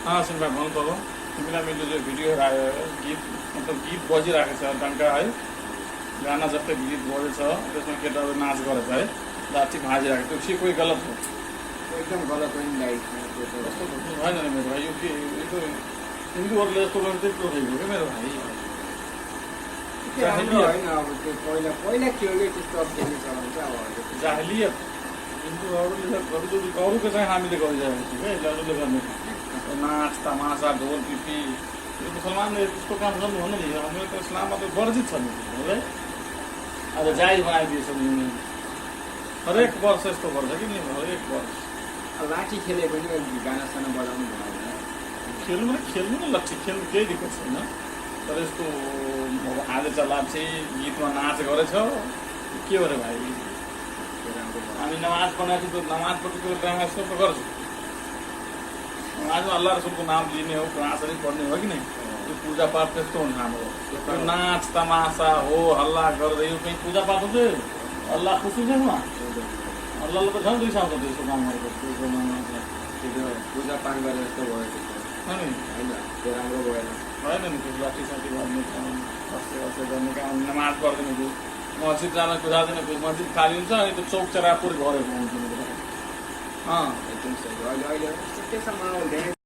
हाँ सुनबा भन्नु पर्यो तिमीलाई मैले जो भिडियो आयो गीत मतलब गीत बजिरहेको छ टङ्का है गाना जस्तै गीत बजेछ त्यसमा केटाहरू नाच गरेछ है लाठी भाँजिरहेको त्यो चाहिँ कोही गलत हो एकदम गलत हो नि भाइ कस्तो भन्नु भएन नि मेरो भाइ यो के यो त हिन्दूहरूले यस्तो गर्नु चाहिँ टोकेको हो क्या मेरो भाइ राम्रो होइन अब त्यो पहिला पहिला थियो कि त्यस्तो अब खेल्ने चलन चाहिँ अब अहिले जाहिलियत हिन्दूहरूले अरूको चाहिँ हामीले गरिरहेको छौँ क्या अरूले गर्ने नाच तमासा ढोल पिपी यो मुसलमानले त्यस्तो काम गर्नु भन्नु नि हाम्रो त इस्लाममा त वर्जित छ नि है आज जायज बनाइदिएछ नि हरेक वर्ष यस्तो गर्छ कि नि हरेक वर्ष लाठी खेले पनि गाना साना बजाउनु भएन खेल्नु भने खेल्नु न लक्ष्य खेल्नु केही दिक्कत छैन तर यस्तो अब आधेचा लाप्चे गीतमा नाच गरेछ के हो रे भाइ हामी नमाज पढाएको त नमाजपट्टिको ड्रामा यस्तो त गर्छौँ नमाजमा अल्लाह रसुलको नाम लिने हो कुरान शरीफ पढ्ने हो कि नै त्यो पूजापाठ त्यस्तो हुन्छ हाम्रो त्यो नाच तमासा हो हल्ला गर्दै यो कहीँ पूजापाठ हुन्छ अल्लाह खुसी छ उहाँ अल्लाहले त झन् रिसाउँछ त्यस्तो काम गरेको पूजा पाठ गरेर जस्तो भयो नि होइन त्यो राम्रो भएन भएन नि त्यो लाठी साथी गर्ने काम कस्तो कस्तो गर्ने काम नमाज पढ्दैन त्यो मस्जिद जान कुदादैन त्यो मस्जिद खाली हुन्छ अनि त्यो चौक चरापुर गरेको हुन्छ एकदम सही अहिले अहिले के छ माहौल धेरै